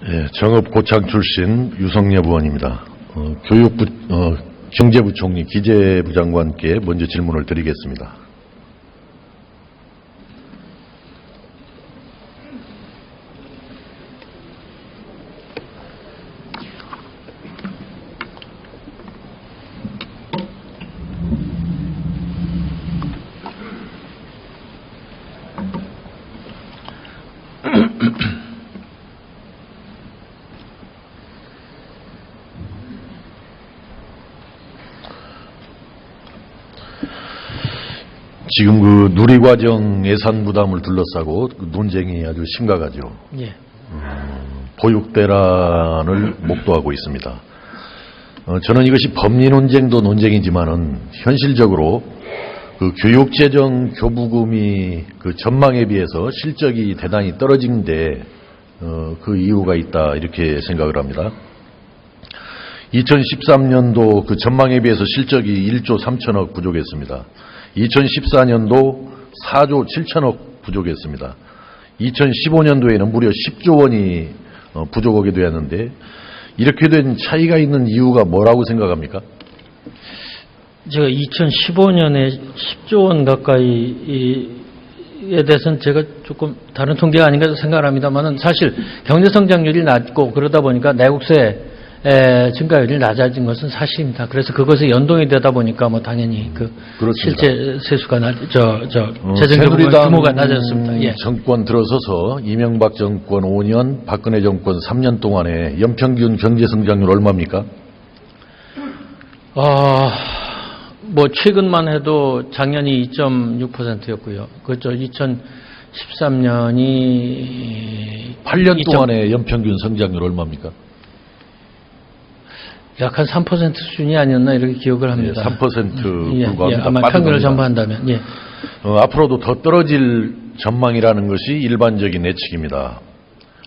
예, 정읍 고창 출신 유성엽 의원입니다. 교육부, 경제부총리 기재부 장관께 먼저 질문을 드리겠습니다. 지금 그 누리과정 예산 부담을 둘러싸고 논쟁이 아주 심각하죠. 예. 보육 대란을 목도하고 있습니다. 저는 이것이 법리 논쟁도 논쟁이지만은 현실적으로 그 교육재정 교부금이 그 전망에 비해서 실적이 대단히 떨어진데 그 이유가 있다 이렇게 생각을 합니다. 2013년도 그 전망에 비해서 실적이 1조 3천억 부족했습니다. 2014년도 4조 7천억 부족했습니다. 2015년도에는 무려 10조 원이 부족하게 되었는데 이렇게 된 차이가 있는 이유가 뭐라고 생각합니까? 제가 2015년에 10조 원 가까이에 대해서는 제가 조금 다른 통계가 아닌가 생각을 합니다만은 사실 경제 성장률이 낮고 그러다 보니까 내국세 증가율이 낮아진 것은 사실입니다. 그래서 그것에 연동이 되다 보니까 뭐 당연히 실제 세수가 재정 규모가 낮았습니다. 예. 정권 들어서서 이명박 정권 5년, 박근혜 정권 3년 동안에 연평균 경제 성장률 얼마입니까? 뭐 최근만 해도 작년이 2.6%였고요. 그렇죠. 2013년이 8년 동안의 연평균 성장률 얼마입니까? 약 한 3% 수준이 아니었나 이렇게 기억을 합니다. 3% 불과합니다. 예, 아마 평균을 전부한다면. 예. 앞으로도 더 떨어질 전망이라는 것이 일반적인 예측입니다.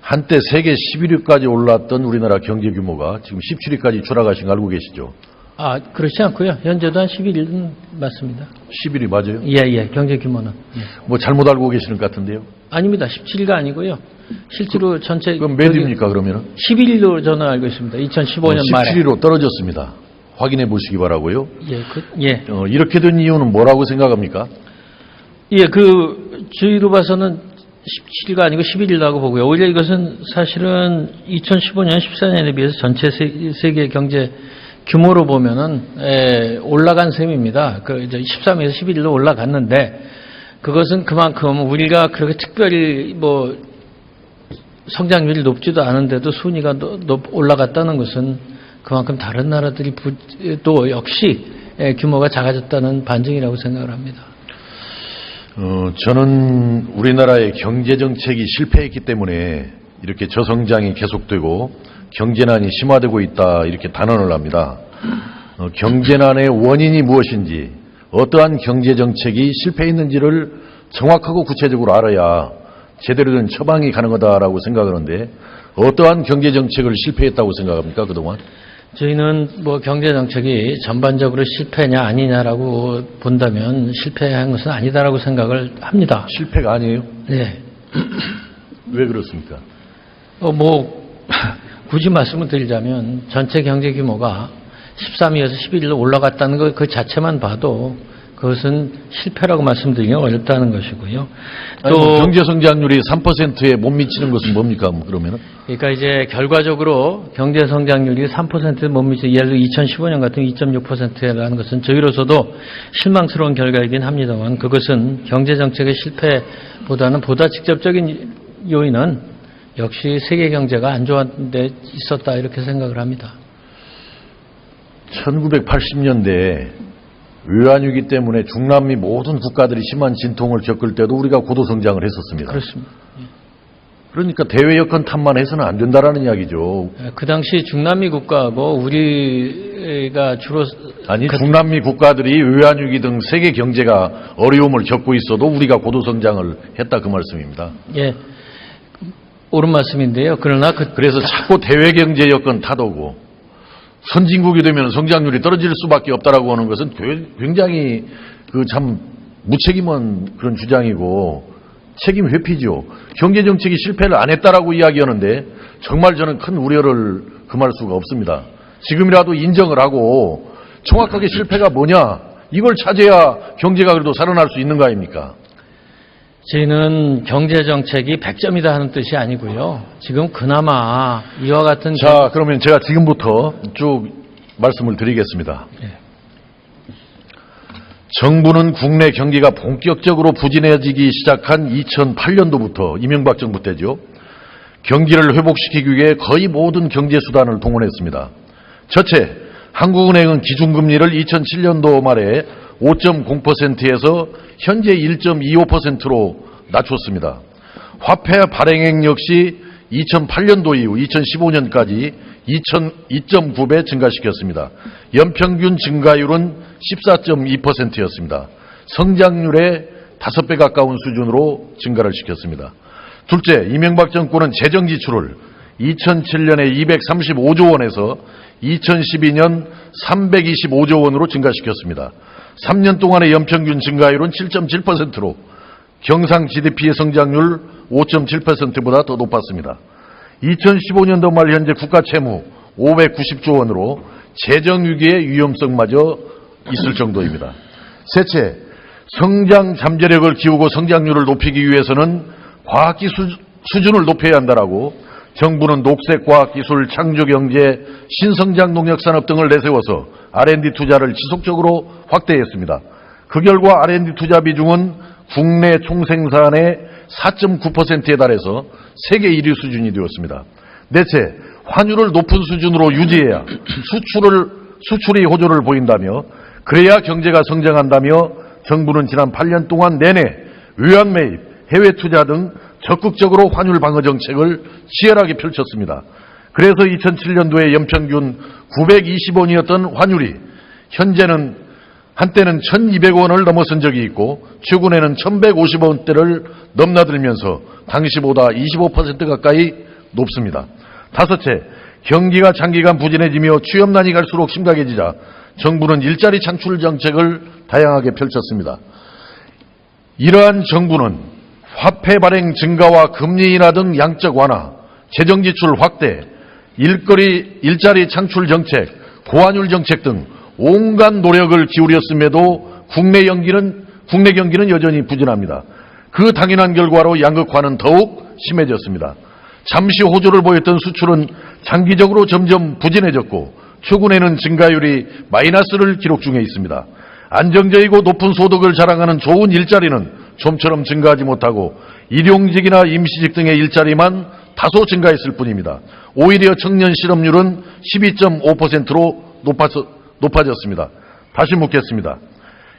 한때 세계 11위까지 올랐던 우리나라 경제 규모가 지금 17위까지 추락하신 거 알고 계시죠? 그렇지 않고요. 현재도 한 11위는 맞습니다. 11위 맞아요? 예, 경제 규모는. 예. 뭐 잘못 알고 계시는 것 같은데요? 아닙니다. 17위가 아니고요. 실제로 전체. 그럼 몇 위입니까, 그러면은? 11위로 저는 알고 있습니다. 2015년 말에. 17위로 떨어졌습니다. 확인해 보시기 바라고요. 예, 이렇게 된 이유는 뭐라고 생각합니까? 예, 저희로 봐서는 17위가 아니고 11위라고 보고요. 오히려 이것은 사실은 2015년, 14년에 비해서 전체 세계 경제 규모로 보면은, 올라간 셈입니다. 이제 13위에서 11위로 올라갔는데, 그것은 그만큼 우리가 그렇게 특별히 성장률이 높지도 않은데도 순위가 올라갔다는 것은 그만큼 다른 나라들이 또 역시 규모가 작아졌다는 반증이라고 생각을 합니다. 저는 우리나라의 경제정책이 실패했기 때문에 이렇게 저성장이 계속되고 경제난이 심화되고 있다 이렇게 단언을 합니다. 경제난의 원인이 무엇인지 어떠한 경제정책이 실패했는지를 정확하고 구체적으로 알아야 제대로 된 처방이 가능하다라고 생각하는데 어떠한 경제정책을 실패했다고 생각합니까 그동안? 저희는 경제정책이 전반적으로 실패냐 아니냐라고 본다면 실패한 것은 아니다라고 생각을 합니다. 실패가 아니에요? 네. 왜 그렇습니까? 굳이 말씀을 드리자면 전체 경제 규모가 13위에서 11위로 올라갔다는 것 그 자체만 봐도 그것은 실패라고 말씀드리기가 어렵다는 것이고요. 또 경제 성장률이 3%에 못 미치는 것은 뭡니까? 그러면은? 그러니까 이제 결과적으로 경제 성장률이 3%에 못 미치는 예를 들어 2015년 같은 2.6%라는 것은 저희로서도 실망스러운 결과이긴 합니다만 그것은 경제 정책의 실패보다는 보다 직접적인 요인은 역시 세계 경제가 안 좋은 데 있었다 이렇게 생각을 합니다. 1980년대에 외환위기 때문에 중남미 모든 국가들이 심한 진통을 겪을 때도 우리가 고도성장을 했었습니다. 그렇습니다. 그러니까 대외 여건 탓만 해서는 안 된다라는 이야기죠. 그 당시 중남미 국가하고 우리가 주로 중남미 국가들이 외환위기 등 세계 경제가 어려움을 겪고 있어도 우리가 고도성장을 했다 그 말씀입니다. 예, 옳은 말씀인데요. 그래서 자꾸 대외 경제 여건 탓하고 선진국이 되면 성장률이 떨어질 수밖에 없다라고 하는 것은 굉장히 참 무책임한 그런 주장이고 책임 회피죠. 경제정책이 실패를 안 했다라고 이야기하는데 정말 저는 큰 우려를 금할 수가 없습니다. 지금이라도 인정을 하고 정확하게 실패가 뭐냐 이걸 찾아야 경제가 그래도 살아날 수 있는 거 아닙니까? 저희는 경제정책이 100점이다 하는 뜻이 아니고요. 지금 그나마 이와 같은 자, 그러면 제가 지금부터 쭉 말씀을 드리겠습니다. 예. 정부는 국내 경기가 본격적으로 부진해지기 시작한 2008년도부터 이명박 정부 때죠. 경기를 회복시키기 위해 거의 모든 경제 수단을 동원했습니다. 첫째, 한국은행은 기준금리를 2007년도 말에 5.0%에서 현재 1.25%로 낮췄습니다. 화폐 발행액 역시 2008년도 이후 2015년까지 2.9배 증가시켰습니다. 연평균 증가율은 14.2%였습니다. 성장률의 5배 가까운 수준으로 증가를 시켰습니다. 둘째, 이명박 정권은 재정 지출을 2007년에 235조 원에서 2012년 325조 원으로 증가시켰습니다. 3년 동안의 연평균 증가율은 7.7%로 경상 GDP의 성장률 5.7%보다 더 높았습니다. 2015년도 말 현재 국가 채무 590조 원으로 재정위기의 위험성마저 있을 정도입니다. 셋째, 성장 잠재력을 키우고 성장률을 높이기 위해서는 과학기술 수준을 높여야 한다라고 정부는 녹색과학기술, 창조경제, 신성장 농약산업 등을 내세워서 R&D 투자를 지속적으로 확대했습니다. 그 결과 R&D 투자 비중은 국내 총생산의 4.9%에 달해서 세계 1위 수준이 되었습니다. 넷째, 환율을 높은 수준으로 유지해야 수출이 호조를 보인다며 그래야 경제가 성장한다며 정부는 지난 8년 동안 내내 외환 매입, 해외 투자 등 적극적으로 환율 방어 정책을 치열하게 펼쳤습니다. 그래서 2007년도에 연평균 920원이었던 환율이 현재는 한때는 1200원을 넘어선 적이 있고 최근에는 1150원대를 넘나들면서 당시보다 25% 가까이 높습니다. 다섯째, 경기가 장기간 부진해지며 취업난이 갈수록 심각해지자 정부는 일자리 창출 정책을 다양하게 펼쳤습니다. 이러한 정부는 화폐 발행 증가와 금리 인하 등 양적 완화, 재정 지출 확대, 일자리 창출 정책, 고환율 정책 등 온갖 노력을 기울였음에도 국내 경기는 여전히 부진합니다. 그 당연한 결과로 양극화는 더욱 심해졌습니다. 잠시 호조를 보였던 수출은 장기적으로 점점 부진해졌고 최근에는 증가율이 마이너스를 기록 중에 있습니다. 안정적이고 높은 소득을 자랑하는 좋은 일자리는 좀처럼 증가하지 못하고 일용직이나 임시직 등의 일자리만 다소 증가했을 뿐입니다. 오히려 청년 실업률은 12.5%로 높아졌습니다. 다시 묻겠습니다.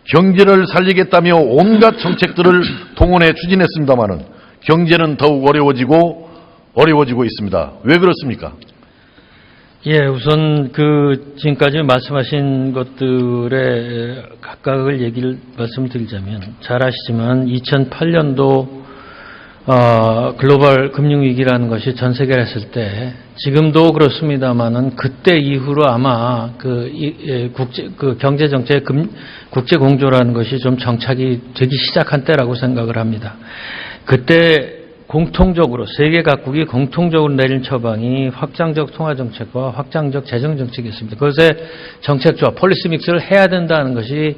경제를 살리겠다며 온갖 정책들을 동원해 추진했습니다마는 경제는 더욱 어려워지고 있습니다. 왜 그렇습니까? 예, 우선 지금까지 말씀하신 것들의 각각을 말씀드리자면 잘 아시지만 2008년도 글로벌 금융위기라는 것이 전 세계를 했을 때 지금도 그렇습니다만은 그때 이후로 아마 경제정책 국제공조라는 것이 좀 정착이 되기 시작한 때라고 생각을 합니다. 그때 공통적으로 세계 각국이 공통적으로 내린 처방이 확장적 통화정책과 확장적 재정정책이었습니다. 그것의 정책조합, 폴리시 믹스를 해야 된다는 것이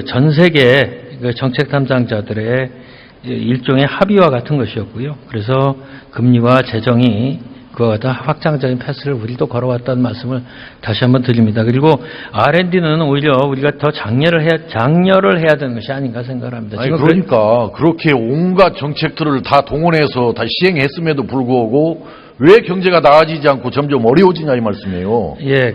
전 세계 정책 담당자들의 일종의 합의와 같은 것이었고요. 그래서 금리와 재정이 그와 같은 확장적인 패스를 우리도 걸어왔다는 말씀을 다시 한번 드립니다. 그리고 R&D는 오히려 우리가 더 장려를 해야 되는 것이 아닌가 생각을 합니다. 아니, 그러니까 그렇게 온갖 정책들을 다 동원해서 다 시행했음에도 불구하고 왜 경제가 나아지지 않고 점점 어려워지냐 이 말씀이에요. 예,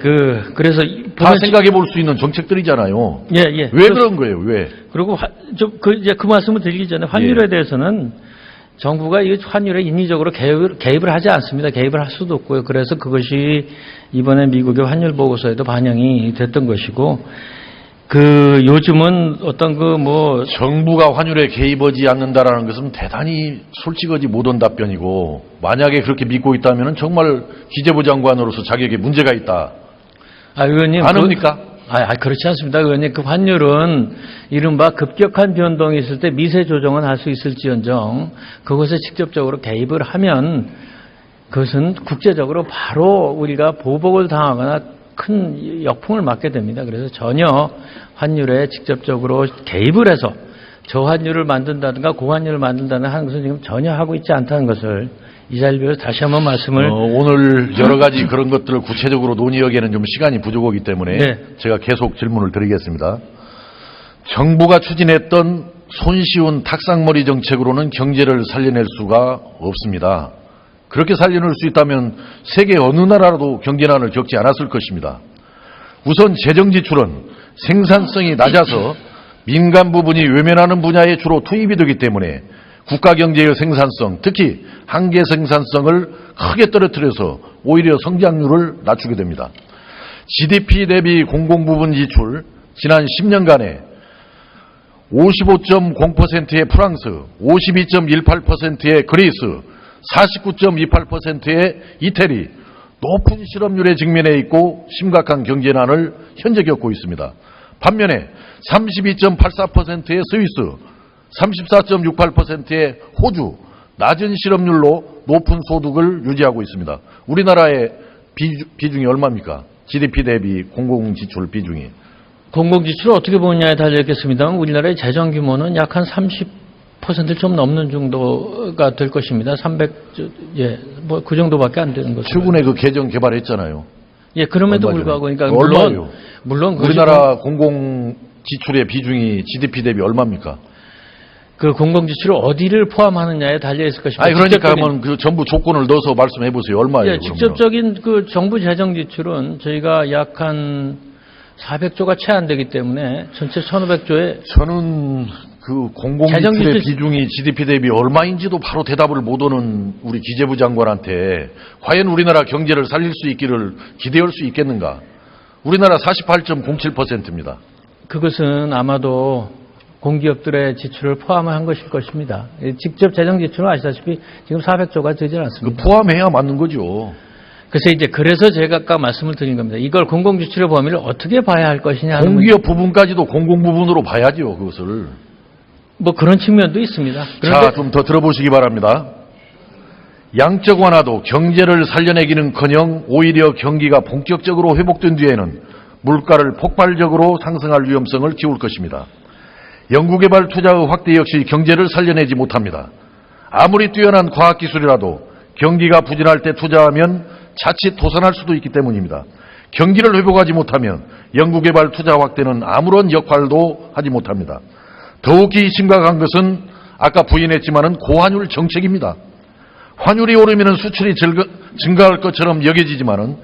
그래서 다 생각해 볼 수 있는 정책들이잖아요. 예, 예. 왜 그런 거예요? 왜? 그리고 이제 그 말씀을 드리기 전에 환율에 대해서는 정부가 이 환율에 인위적으로 개입을 하지 않습니다. 개입을 할 수도 없고요. 그래서 그것이 이번에 미국의 환율 보고서에도 반영이 됐던 것이고, 요즘은 정부가 환율에 개입하지 않는다라는 것은 대단히 솔직하지 못한 답변이고, 만약에 그렇게 믿고 있다면 정말 기재부 장관으로서 자격에 문제가 있다. 의원님. 안 합니까? 그렇지 않습니다. 의원님, 환율은 이른바 급격한 변동이 있을 때 미세 조정은 할 수 있을지언정 그것에 직접적으로 개입을 하면 그것은 국제적으로 바로 우리가 보복을 당하거나 큰 역풍을 맞게 됩니다. 그래서 전혀 환율에 직접적으로 개입을 해서 저환율을 만든다든가 고환율을 만든다는 하는 것은 지금 전혀 하고 있지 않다는 것을 이 자리를 빌어서 다시 한번 말씀을 오늘 여러 가지 그런 것들을 구체적으로 논의하기에는 좀 시간이 부족하기 때문에 네. 제가 계속 질문을 드리겠습니다. 정부가 추진했던 손쉬운 탁상머리 정책으로는 경제를 살려낼 수가 없습니다. 그렇게 살려낼 수 있다면 세계 어느 나라라도 경제난을 겪지 않았을 것입니다. 우선 재정 지출은 생산성이 낮아서 민간 부분이 외면하는 분야에 주로 투입이 되기 때문에 국가 경제의 생산성, 특히 한계 생산성을 크게 떨어뜨려서 오히려 성장률을 낮추게 됩니다. GDP 대비 공공부분 지출 지난 10년간에 55.0%의 프랑스, 52.18%의 그리스, 49.28%의 이태리, 높은 실업률에 직면해 있고 심각한 경제난을 현재 겪고 있습니다. 반면에 32.84%의 스위스, 34.68%의 호주, 낮은 실업률로 높은 소득을 유지하고 있습니다. 우리나라의 비중이 얼마입니까? GDP 대비 공공지출 비중이. 공공지출을 어떻게 보느냐에 달려있겠습니다만 우리나라의 재정 규모는 약 한 30%를 좀 넘는 정도가 될 것입니다. 뭐 그 정도밖에 안 되는 거죠. 최근에 그 개정 개발했잖아요. 예, 그럼에도 얼마 불구하고, 전에. 그러니까 얼마예요? 물론 우리나라 공공지출의 비중이 GDP 대비 얼마입니까? 그 공공지출을 어디를 포함하느냐에 달려있을 것입니다. 아니, 그러니까 한번 그 전부 조건을 넣어서 말씀해 보세요. 얼마예요? 예, 직접적인 그 정부 재정 지출은 저희가 약 한 400조가 채 안 되기 때문에 전체 1,500조에 저는 그 공공지출의 비중이 GDP 대비 얼마인지도 바로 대답을 못하는 우리 기재부 장관한테 과연 우리나라 경제를 살릴 수 있기를 기대할 수 있겠는가? 우리나라 48.07%입니다. 그것은 아마도 공기업들의 지출을 포함한 것일 것입니다. 직접 재정 지출은 아시다시피 지금 400조가 되지 그 않습니다. 포함해야 맞는 거죠. 그래서 제가 아까 말씀을 드린 겁니다. 이걸 공공지출의 범위를 어떻게 봐야 할 것이냐 하는 공기업 부분까지도 공공부분으로 봐야죠, 그것을. 뭐 그런 측면도 있습니다. 자, 좀 더 들어보시기 바랍니다. 양적 완화도 경제를 살려내기는커녕 오히려 경기가 본격적으로 회복된 뒤에는 물가를 폭발적으로 상승할 위험성을 키울 것입니다. 연구개발 투자의 확대 역시 경제를 살려내지 못합니다. 아무리 뛰어난 과학기술이라도 경기가 부진할 때 투자하면 자칫 도산할 수도 있기 때문입니다. 경기를 회복하지 못하면 연구개발 투자 확대는 아무런 역할도 하지 못합니다. 더욱이 심각한 것은 아까 부인했지만은 고환율 정책입니다. 환율이 오르면 수출이 증가할 것처럼 여겨지지만은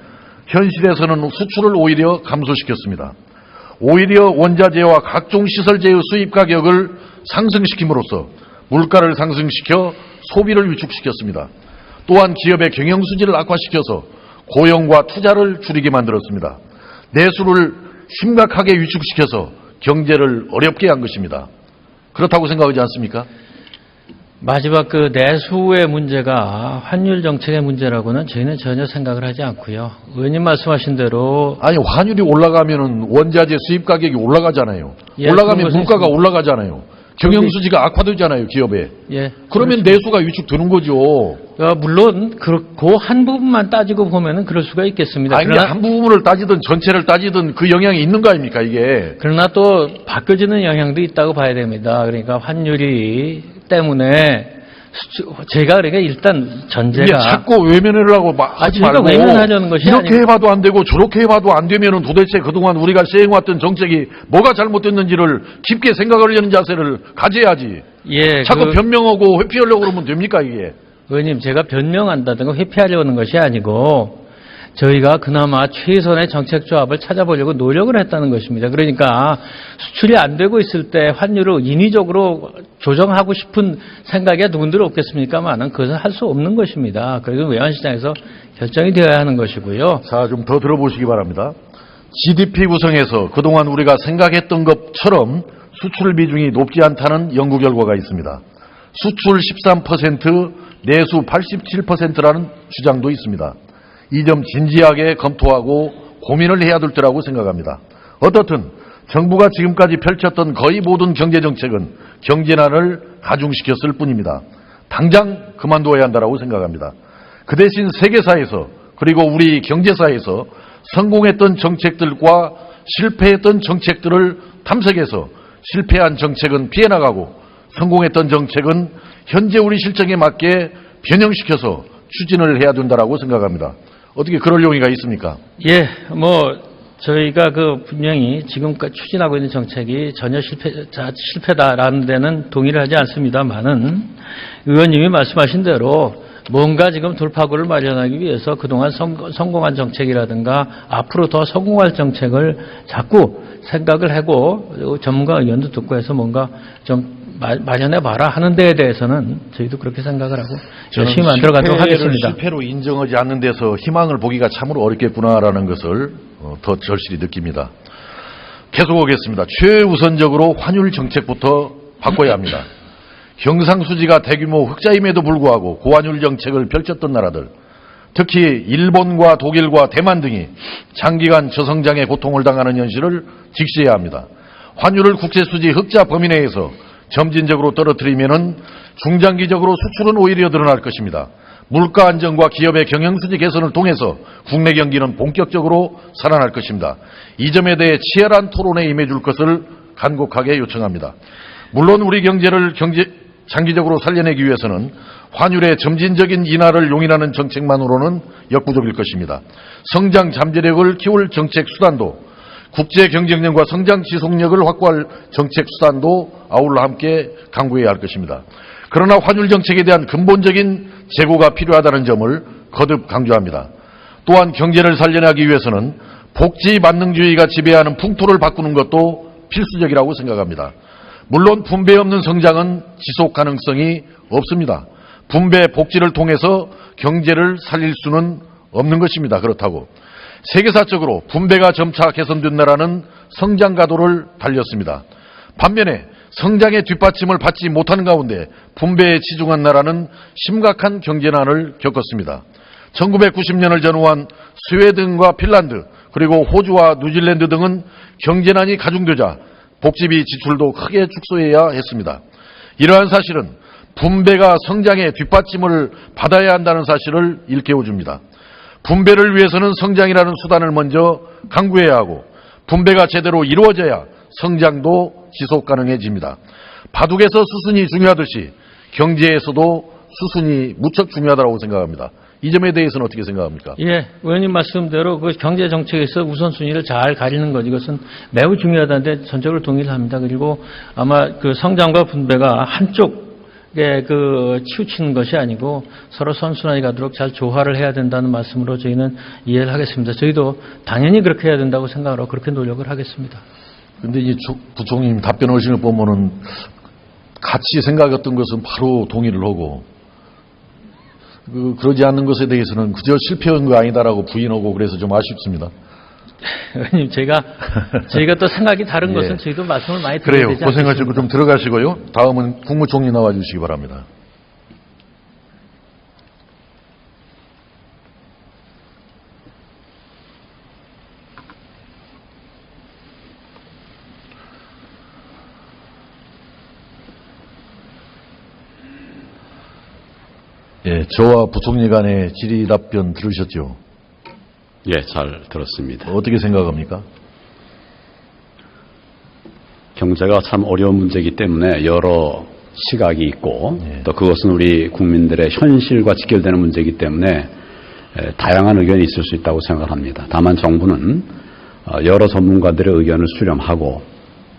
현실에서는 수출을 오히려 감소시켰습니다. 오히려 원자재와 각종 시설재의 수입 가격을 상승시킴으로써 물가를 상승시켜 소비를 위축시켰습니다. 또한 기업의 경영 수지를 악화시켜서 고용과 투자를 줄이게 만들었습니다. 내수를 심각하게 위축시켜서 경제를 어렵게 한 것입니다. 그렇다고 생각하지 않습니까? 마지막 그 내수의 문제가 환율 정책의 문제라고는 저희는 전혀 생각을 하지 않고요. 의원님 말씀하신 대로 아니, 환율이 올라가면은 원자재 수입 가격이 올라가잖아요. 예, 올라가면 그런 물가가 것은 올라가잖아요. 경영 수지가 악화되잖아요, 기업에. 예, 그러면 내수가 위축되는 거죠. 물론 그 한 부분만 따지고 보면은 그럴 수가 있겠습니다. 아니, 한 부분을 따지든 전체를 따지든 그 영향이 있는 거 아닙니까, 이게. 그러나 또 바뀌어지는 영향도 있다고 봐야 됩니다. 그러니까 환율이 때문에 제가 그러니까 일단 전제가 이게 자꾸 외면하려고 하지 저희가 말고 외면하려는 것이 이렇게 아니고 해봐도 안 되고 저렇게 해봐도 안 되면은 도대체 그동안 우리가 시행해왔던 정책이 뭐가 잘못됐는지를 깊게 생각하려는 자세를 가져야지. 예, 자꾸 변명하고 회피하려고 그러면 됩니까, 이게? 의원님, 제가 변명한다든가 회피하려는 것이 아니고 저희가 그나마 최선의 정책 조합을 찾아보려고 노력을 했다는 것입니다. 그러니까 수출이 안 되고 있을 때 환율을 인위적으로 조정하고 싶은 생각이 누군들 없겠습니까만은 그것은 할 수 없는 것입니다. 그래서 외환시장에서 결정이 되어야 하는 것이고요. 자, 좀 더 들어보시기 바랍니다. GDP 구성에서 그동안 우리가 생각했던 것처럼 수출 비중이 높지 않다는 연구 결과가 있습니다. 수출 13%, 내수 87%라는 주장도 있습니다. 이 점 진지하게 검토하고 고민을 해야 될 때라고 생각합니다. 어떻든 정부가 지금까지 펼쳤던 거의 모든 경제정책은 경제난을 가중시켰을 뿐입니다. 당장 그만둬야 한다고 생각합니다. 그 대신 세계사에서 그리고 우리 경제사에서 성공했던 정책들과 실패했던 정책들을 탐색해서 실패한 정책은 피해나가고 성공했던 정책은 현재 우리 실정에 맞게 변형시켜서 추진을 해야 된다고 생각합니다. 어떻게 그럴 용의가 있습니까? 예, 저희가 분명히 지금까지 추진하고 있는 정책이 전혀 실패다라는 데는 동의를 하지 않습니다만은 의원님이 말씀하신 대로 뭔가 지금 돌파구를 마련하기 위해서 그동안 성공한 정책이라든가 앞으로 더 성공할 정책을 자꾸 생각을 하고 전문가 의견도 듣고 해서 뭔가 좀 마련해봐라 하는 데에 대해서는 저희도 그렇게 생각을 하고 열심히 만들어가도록 하겠습니다. 실패로 인정하지 않는 데서 희망을 보기가 참으로 어렵겠구나라는 것을 더 절실히 느낍니다. 계속하겠습니다. 최우선적으로 환율 정책부터 바꿔야 합니다. 경상수지가 대규모 흑자임에도 불구하고 고환율 정책을 펼쳤던 나라들, 특히 일본과 독일과 대만 등이 장기간 저성장의 고통을 당하는 현실을 직시해야 합니다. 환율을 국제수지 흑자 범위 내에서 점진적으로 떨어뜨리면은 중장기적으로 수출은 오히려 늘어날 것입니다. 물가 안정과 기업의 경영수지 개선을 통해서 국내 경기는 본격적으로 살아날 것입니다. 이 점에 대해 치열한 토론에 임해줄 것을 간곡하게 요청합니다. 물론 우리 경제를 장기적으로 살려내기 위해서는 환율의 점진적인 인하를 용인하는 정책만으로는 역부족일 것입니다. 성장 잠재력을 키울 정책 수단도, 국제 경쟁력과 성장 지속력을 확보할 정책 수단도 아울러 함께 강구해야 할 것입니다. 그러나 환율 정책에 대한 근본적인 재고가 필요하다는 점을 거듭 강조합니다. 또한 경제를 살려내기 위해서는 복지 만능주의가 지배하는 풍토를 바꾸는 것도 필수적이라고 생각합니다. 물론 분배 없는 성장은 지속 가능성이 없습니다. 분배, 복지를 통해서 경제를 살릴 수는 없는 것입니다. 그렇다고 세계사적으로 분배가 점차 개선된 나라는 성장 가도를 달렸습니다. 반면에 성장의 뒷받침을 받지 못하는 가운데 분배에 치중한 나라는 심각한 경제난을 겪었습니다. 1990년을 전후한 스웨덴과 핀란드 그리고 호주와 뉴질랜드 등은 경제난이 가중되자 복지비 지출도 크게 축소해야 했습니다. 이러한 사실은 분배가 성장의 뒷받침을 받아야 한다는 사실을 일깨워줍니다. 분배를 위해서는 성장이라는 수단을 먼저 강구해야 하고 분배가 제대로 이루어져야 성장도 지속 가능해집니다. 바둑에서 수순이 중요하듯이 경제에서도 수순이 무척 중요하다고 생각합니다. 이 점에 대해서는 어떻게 생각합니까? 예, 의원님 말씀대로 경제 정책에서 우선순위를 잘 가리는 것, 이것은 매우 중요하다는데 전적으로 동의를 합니다. 그리고 아마 성장과 분배가 한쪽에 치우치는 것이 아니고 서로 선순환이 가도록 잘 조화를 해야 된다는 말씀으로 저희는 이해를 하겠습니다. 저희도 당연히 그렇게 해야 된다고 생각하고 그렇게 노력을 하겠습니다. 근데 이 부총리님 답변하시는 걸 보면은 같이 생각했던 것은 바로 동의를 하고 그러지 않는 것에 대해서는 그저 실패한 거 아니다라고 부인하고 그래서 좀 아쉽습니다. 의원님, 저희가 또 생각이 다른 예. 것은 저희도 말씀을 많이 드려야 그래요. 되지 고생하시고 않겠습니까? 좀 들어가시고요. 다음은 국무총리 나와주시기 바랍니다. 예, 저와 부총리 간의 질의 답변 들으셨죠? 예, 잘 들었습니다. 어떻게 생각합니까? 경제가 참 어려운 문제이기 때문에 여러 시각이 있고 예. 또 그것은 우리 국민들의 현실과 직결되는 문제이기 때문에 다양한 의견이 있을 수 있다고 생각합니다. 다만 정부는 여러 전문가들의 의견을 수렴하고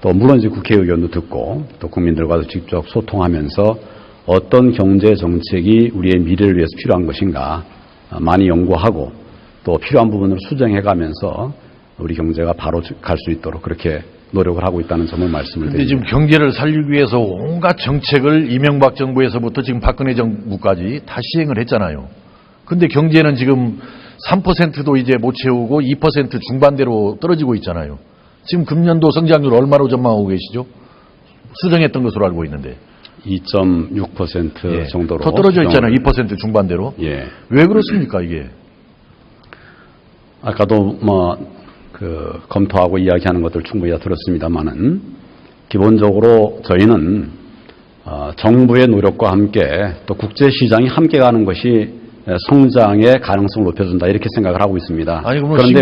또 물론 이제 국회 의견도 듣고 또 국민들과도 직접 소통하면서 어떤 경제 정책이 우리의 미래를 위해서 필요한 것인가 많이 연구하고 또 필요한 부분을 수정해가면서 우리 경제가 바로 갈 수 있도록 그렇게 노력을 하고 있다는 점을 말씀을 그런데 지금 드립니다. 경제를 살리기 위해서 온갖 정책을 이명박 정부에서부터 지금 박근혜 정부까지 다 시행을 했잖아요. 근데 경제는 지금 3%도 이제 못 채우고 2% 중반대로 떨어지고 있잖아요. 지금 금년도 성장률 얼마로 전망하고 계시죠? 수정했던 것으로 알고 있는데. 2.6% 예. 정도로 더 떨어져 있잖아요. 수정을- 2% 중반대로. 예. 왜 그렇습니까, 이게? 아까도 검토하고 이야기하는 것들 충분히 다 들었습니다만은 기본적으로 저희는 정부의 노력과 함께 또 국제 시장이 함께 가는 것이 성장의 가능성을 높여준다 이렇게 생각을 하고 있습니다. 아니 그러면 그런데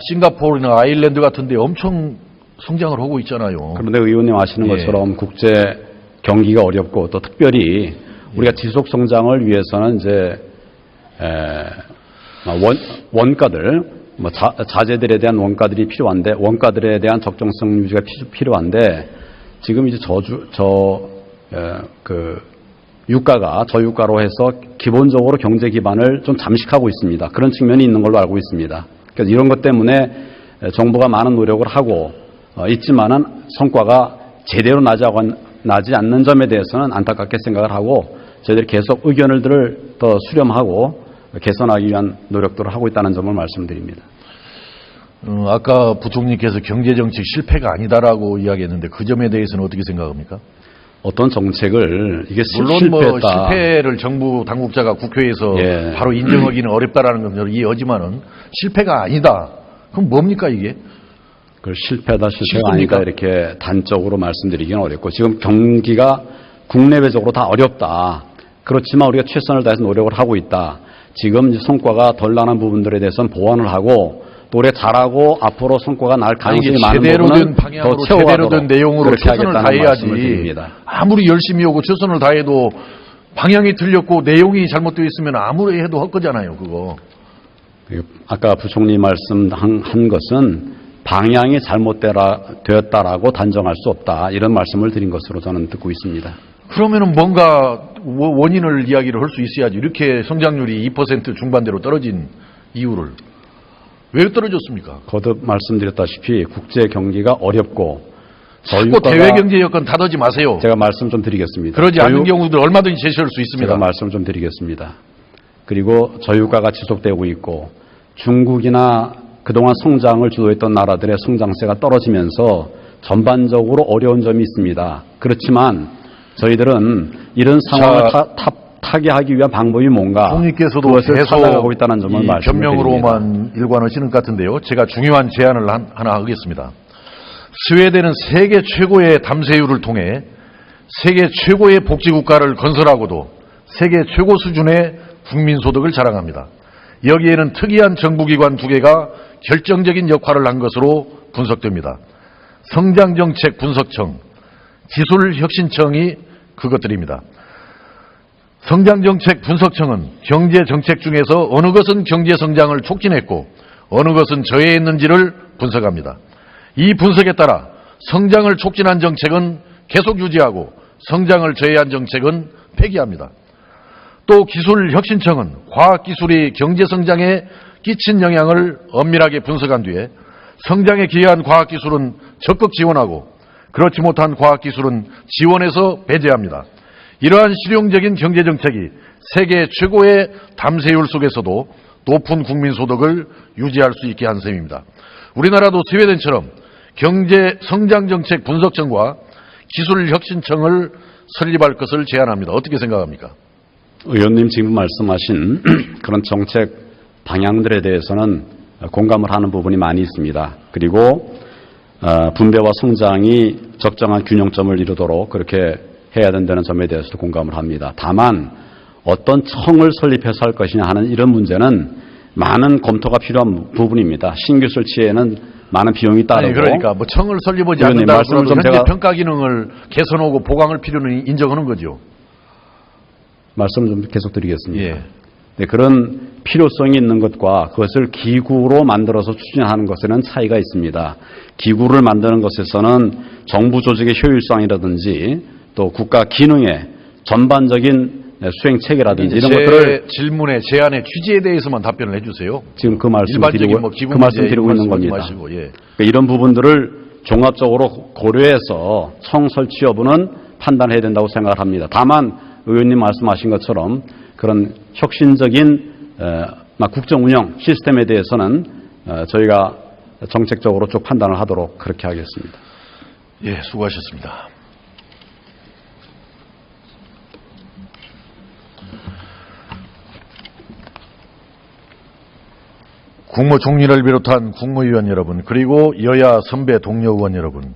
싱가포르나 아일랜드 같은데 엄청 성장을 하고 있잖아요. 그런데 의원님 아시는 예. 것처럼 국제 경기가 어렵고 또 특별히 우리가 지속 성장을 위해서는 이제 원가들 자재들에 대한 원가들이 필요한데 원가들에 대한 적정성 유지가 필요한데 지금 이제 저유가로 해서 기본적으로 경제 기반을 좀 잠식하고 있습니다. 그런 측면이 있는 걸로 알고 있습니다. 그래서 이런 것 때문에 정부가 많은 노력을 하고 있지만은 성과가 제대로 나지 않는 점에 대해서는 안타깝게 생각을 하고 저희들이 계속 의견들을 더 수렴하고 개선하기 위한 노력들을 하고 있다는 점을 말씀드립니다. 아까 부총리께서 경제정책 실패가 아니다라고 이야기했는데 그 점에 대해서는 어떻게 생각합니까? 어떤 정책을 이게 물론 실패했다. 실패를 정부 당국자가 국회에서 예. 바로 인정하기는 어렵다라는 건 저는 이해하지만은 실패가 아니다. 그럼 뭡니까 이게? 그 실패다 실수입니까? 아니다 이렇게 단적으로 말씀드리기는 어렵고 지금 경기가 국내외적으로 다 어렵다. 그렇지만 우리가 최선을 다해서 노력을 하고 있다. 지금 성과가 덜 나는 부분들에 대해서는 보완을 하고 또 우리가 잘하고 앞으로 성과가 날 가능성이 많은 제대로 부분은 된 방향으로 더 제대로 채워가도록 된 내용으로 그렇게 최선을 하겠다는 다해야지. 말씀을 드립니다. 아무리 열심히 하고 최선을 다해도 방향이 틀렸고 내용이 잘못되어 있으면 아무리 해도 헛거잖아요. 그거. 아까 부총리 말씀한 것은 방향이 잘못되었다라고 단정할 수 없다. 이런 말씀을 드린 것으로 저는 듣고 있습니다. 그러면은 뭔가 원인을 이야기를 할 수 있어야지. 이렇게 성장률이 2% 중반대로 떨어진 이유를 왜 떨어졌습니까? 거듭 말씀드렸다시피 국제 경기가 어렵고 자꾸 대외 경제 여건 다더지 마세요. 제가 말씀 좀 드리겠습니다. 그러지 않는 경우들 얼마든지 제시할 수 있습니다. 제가 말씀 좀 드리겠습니다. 그리고 저유가가 지속되고 있고 중국이나 그동안 성장을 주도했던 나라들의 성장세가 떨어지면서 전반적으로 어려운 점이 있습니다. 그렇지만 저희들은 이런 상황을 타개하기 위한 방법이 뭔가 총리께서도 그것을 계속 찾아가고 있다는 점을 이 말씀드립니다. 변명으로만 일관하시는 것 같은데요. 제가 중요한 제안을 하나 하겠습니다. 스웨덴은 세계 최고의 담세율을 통해 세계 최고의 복지국가를 건설하고도 세계 최고 수준의 국민소득을 자랑합니다. 여기에는 특이한 정부기관 두 개가 결정적인 역할을 한 것으로 분석됩니다. 성장정책 분석청, 기술혁신청이 그것들입니다. 성장정책 분석청은 경제정책 중에서 어느 것은 경제성장을 촉진했고 어느 것은 저해했는지를 분석합니다. 이 분석에 따라 성장을 촉진한 정책은 계속 유지하고 성장을 저해한 정책은 폐기합니다. 또 기술혁신청은 과학기술이 경제성장에 끼친 영향을 엄밀하게 분석한 뒤에 성장에 기여한 과학기술은 적극 지원하고 그렇지 못한 과학기술은 지원해서 배제합니다. 이러한 실용적인 경제정책이 세계 최고의 담세율 속에서도 높은 국민소득을 유지할 수 있게 한 셈입니다. 우리나라도 스웨덴처럼 경제성장정책 분석청과 기술혁신청을 설립할 것을 제안합니다. 어떻게 생각합니까? 의원님 지금 말씀하신 그런 정책 방향들에 대해서는 공감을 하는 부분이 많이 있습니다. 그리고 분배와 성장이 적정한 균형점을 이루도록 그렇게 해야 된다는 점에 대해서도 공감을 합니다. 다만 어떤 청을 설립해서 할 것이냐 하는 이런 문제는 많은 검토가 필요한 부분입니다. 신규 설치에는 많은 비용이 따르고. 아니 그러니까 뭐 청을 설립하지 의원님, 않는다고 말씀을 해도 좀 현재 제가 평가 기능을 개선하고 보강할 필요는 인정하는 거죠. 말씀을 좀 계속 드리겠습니다. 예. 네, 그런 필요성이 있는 것과 그것을 기구로 만들어서 추진하는 것에는 차이가 있습니다. 기구를 만드는 것에서는 정부 조직의 효율성이라든지 또 국가 기능의 전반적인 수행 체계라든지 이런 것들을 질문의 제안의 취지에 대해서만 답변을 해주세요. 지금 그 말씀 일반적인 드리고 뭐 기부 그 말씀 문제 드리고 있는 말씀하지 겁니다. 마시고, 예. 그러니까 이런 부분들을 종합적으로 고려해서 청 설치 여부는 판단해야 된다고 생각을 합니다. 다만 의원님 말씀하신 것처럼 그런 혁신적인 국정 운영 시스템에 대해서는 저희가 정책적으로 쭉 판단을 하도록 그렇게 하겠습니다. 예, 수고하셨습니다. 국무총리를 비롯한 국무위원 여러분, 그리고 여야 선배 동료 의원 여러분,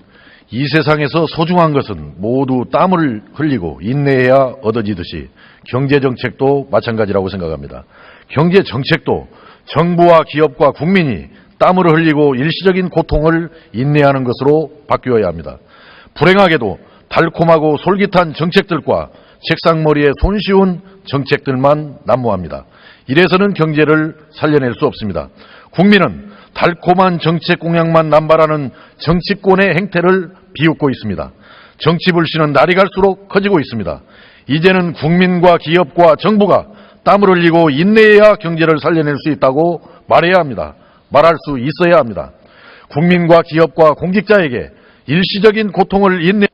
이 세상에서 소중한 것은 모두 땀을 흘리고 인내해야 얻어지듯이 경제정책도 마찬가지라고 생각합니다. 경제정책도 정부와 기업과 국민이 땀을 흘리고 일시적인 고통을 인내하는 것으로 바뀌어야 합니다. 불행하게도 달콤하고 솔깃한 정책들과 책상머리에 손쉬운 정책들만 난무합니다. 이래서는 경제를 살려낼 수 없습니다. 국민은 달콤한 정책 공약만 남발하는 정치권의 행태를 비웃고 있습니다. 정치 불신은 날이 갈수록 커지고 있습니다. 이제는 국민과 기업과 정부가 땀을 흘리고 인내해야 경제를 살려낼 수 있다고 말해야 합니다. 말할 수 있어야 합니다. 국민과 기업과 공직자에게 일시적인 고통을 인내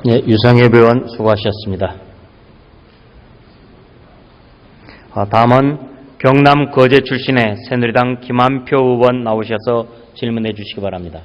네, 유상엽 의원 수고하셨습니다. 다음은 경남 거제 출신의 새누리당 김한표 의원 나오셔서 질문해 주시기 바랍니다.